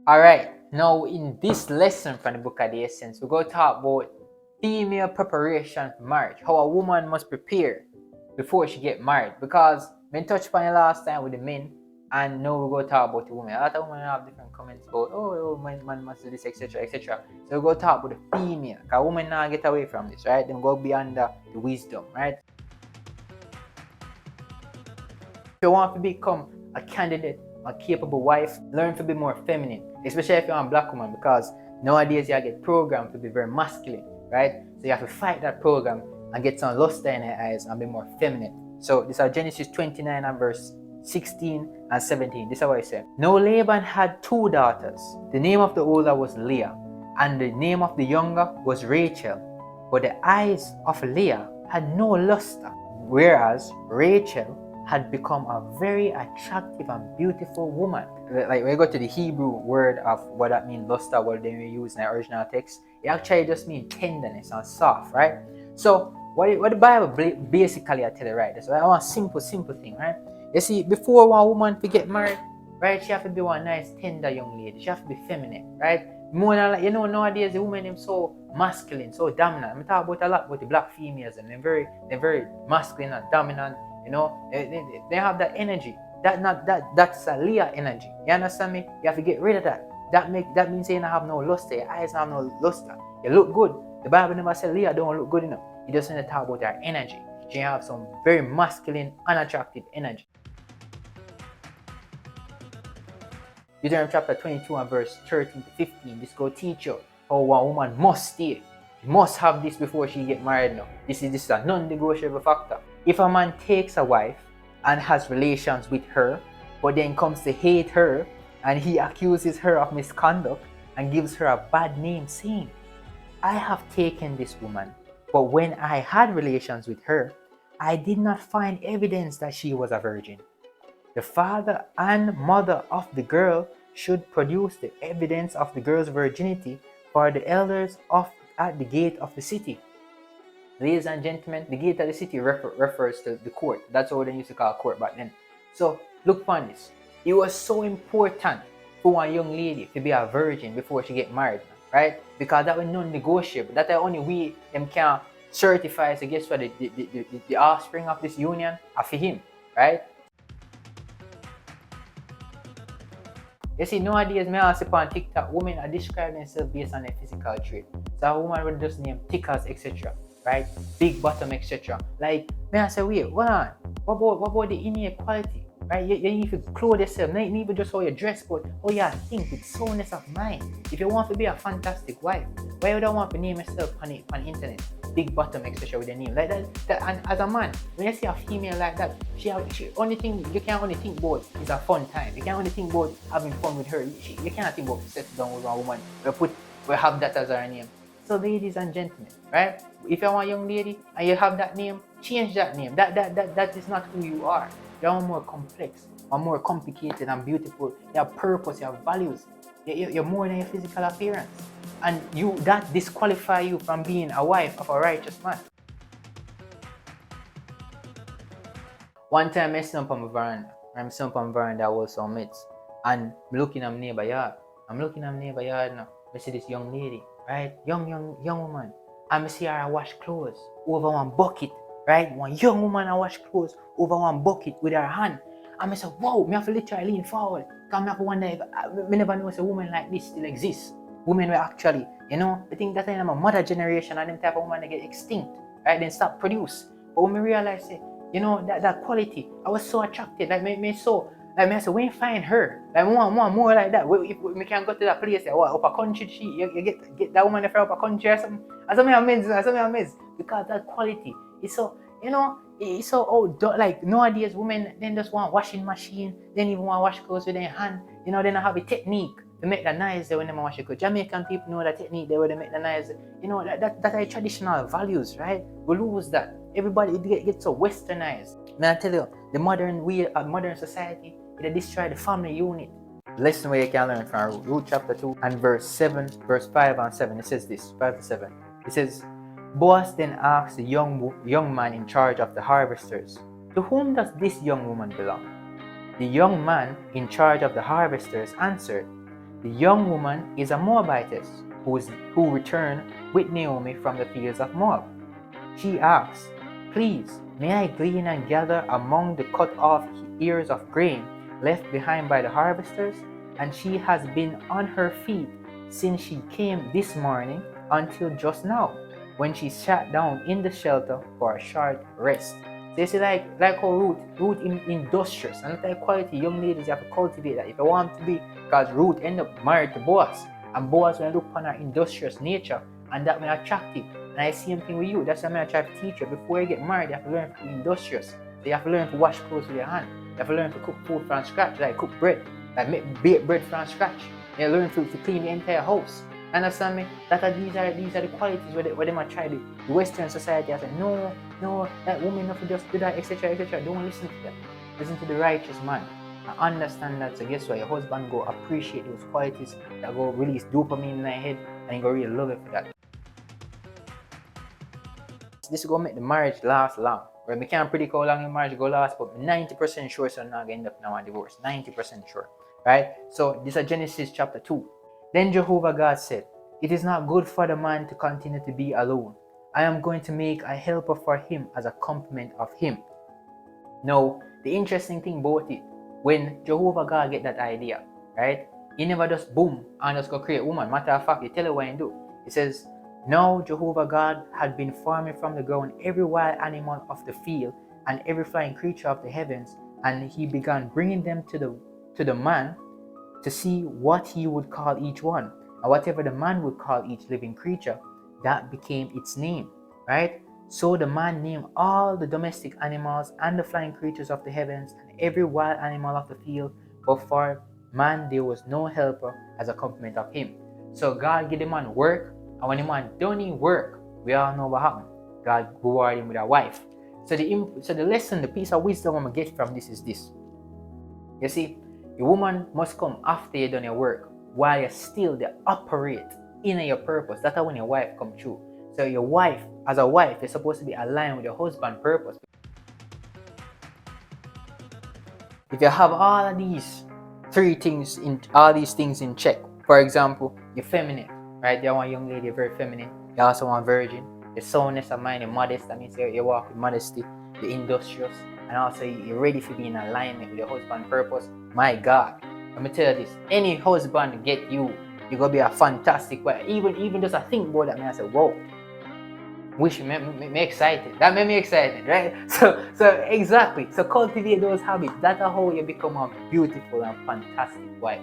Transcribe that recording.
Alright, now in this lesson from the book of the Essence, we're going to talk about female preparation for marriage. How a woman must prepare before she get married. Because we touched upon it last time with the men, and now we're going to talk about the women. A lot of women have different comments about, man must do this, etc., etc. So we're going to talk about the female. Because women now get away from this, right? Them go beyond the wisdom, right? If you want to become a candidate, a capable wife, learn to be more feminine, especially if you're a black woman, because nowadays you get programmed to be very masculine, right? So you have to fight that program and get some luster in your eyes and be more feminine. So this is Genesis 29 and verse 16 and 17. This is what it said. Now Laban had two daughters. The name of the older was Leah, and the name of the younger was Rachel. But the eyes of Leah had no luster, whereas Rachel had become a very attractive and beautiful woman. Like when you go to the Hebrew word of what that means, luster, what they use in the original text, it actually just means tenderness and soft, right? So what the Bible basically I tell you, right? That's why I want a simple thing, right? You see, before one woman to get married, right, she have to be one nice, tender young lady. She have to be feminine, right? More than like, nowadays the women them so masculine, so dominant. I'm talking about a lot about the black females, and they're very masculine and dominant. They have that energy. That's a Leah energy. You understand me? You have to get rid of that. That means you don't have no luster. Your eyes don't have no luster. You look good. The Bible never said Leah don't look good enough. It just want to talk about her energy. She have some very masculine, unattractive energy. Deuteronomy chapter 22 and verse 13 to 15. This go teach you how a woman must stay. She must have this before she get married now. This is a non-negotiable factor. If a man takes a wife and has relations with her, but then comes to hate her, and he accuses her of misconduct and gives her a bad name, saying, I have taken this woman, but when I had relations with her, I did not find evidence that she was a virgin. The father and mother of the girl should produce the evidence of the girl's virginity for the elders at the gate of the city. Ladies and gentlemen, the gate of the city refers to the court. That's what they used to call court back then. So look upon this. It was so important for a young lady to be a virgin before she get married, right? Because that was non-negotiable. That's the only way them can certify, so guess what, the offspring of this union are for him, right? You see, nowadays, me also on TikTok, women are describing themselves based on their physical trait. So a woman will just name tickers, etc. Right? Big bottom, etc. Like, me I say, wait, hold on. What about the innate quality? Right? You need to clothe yourself, not even just how you dress, but how you think with soundness of mind. If you want to be a fantastic wife, why you don't want to name yourself on the internet? Big bottom, etc. with your name. Like that, and as a man, when you see a female like that, she only thing you can only think about is a fun time. You can only think about having fun with her. You cannot think about settle down with a woman. We have that as our name. So ladies and gentlemen, right? If you want a young lady and you have that name, change that name. That is not who you are. You are more complex, or more complicated and beautiful. You have purpose, you have values. You're more than your physical appearance. And that disqualify you from being a wife of a righteous man. One time I sit up on my veranda. I'm sitting up on my veranda, I was some mates. And I'm looking at my neighbor yard. Now. I see this young lady, right? Young woman. And I see her wash clothes over one bucket, right? One young woman I wash clothes over one bucket with her hand. And I said, wow, I have to literally lean forward. Because I have to wonder if I never know if a woman like this still exists. Women were actually, I think that in my mother generation and them type of women they get extinct, right? Then stop produce. But when I realized, that quality, I was so attracted. Like me so, like me I said, when you find her, like want more like that. If we can go to that place, up a country, you get that woman from up a country or something. As I'm amazed because that quality is so, it's so like nowadays women then just want washing machine, then even want wash clothes with their hand. They don't have a technique to make that nice when they wash your clothes. Jamaican people know that technique they where they make the nice. That are traditional values, right? We lose that. Everybody gets so westernized. Man, I tell you, the modern society, it destroy the family unit. Lesson where you can learn from Ruth chapter 2 and verse 5 and 7. It says this, 5 to 7. It says, Boaz then asked the young man in charge of the harvesters, to whom does this young woman belong? The young man in charge of the harvesters answered, The young woman is a Moabitess who returned with Naomi from the fields of Moab. She asks, "Please, may I glean and gather among the cut off ears of grain left behind by the harvesters?" And she has been on her feet since she came this morning until just now, when she sat down in the shelter for a short rest. So you see, like how Ruth industrious, and the quality young ladies you have to cultivate that if you want to be, because Ruth ended up married to Boaz, and Boaz will look upon her industrious nature, and that may attract it. And I see same thing with you. That's why I try to teach you. Before you get married, you have to learn to be industrious. So you have to learn to wash clothes with your hand. You have to learn to cook food from scratch, like cook bread, like bake bread from scratch. You learn to clean the entire house. Understand me? These are the qualities where they might try the Western society. I say, no, that woman not to just do that, etc., etc. Don't listen to them. Listen to the righteous man. I understand that. So guess what? Your husband go appreciate those qualities that go release dopamine in their head, and he go really love it for that. This is gonna make the marriage last long. Right? We can't predict how long your marriage go last, but 90% sure so not gonna end up now a divorce. 90% sure. Right? So this is Genesis chapter 2. Then Jehovah God said, "It is not good for the man to continue to be alone. I am going to make a helper for him as a complement of him." Now, the interesting thing about it, when Jehovah God get that idea, right? He never just boom and just go create a woman. Matter of fact, he tell you what he do. He says, "Now Jehovah God had been forming from the ground every wild animal of the field and every flying creature of the heavens, and he began bringing them to the man to see what he would call each one. And whatever the man would call each living creature, that became its name." Right? So the man named all the domestic animals and the flying creatures of the heavens and every wild animal of the field, but for man there was no helper as a complement of him. So God gave the man work, and when the man done his work, we all know what happened. God rewarded him with a wife. So the lesson, the piece of wisdom I'm gonna get from this is this. You see, the woman must come after you done your work, while you still they operate in your purpose. That's how when your wife come through. So your wife, as a wife, is supposed to be aligned with your husband's purpose. If you have all of these things in check, for example, you're feminine, right? You want a young lady, you're very feminine. You also want virgin. Your soundness of mind, you're modest. That means you walk with modesty. You're industrious, and also you're ready to be in alignment with your husband's purpose. My God, let me tell you this: any husband get you, you're gonna be a fantastic wife. Even just a think about that, man, I say, whoa. Which made me excited. That made me excited, right? So exactly. So cultivate those habits. That's how you become a beautiful and fantastic wife.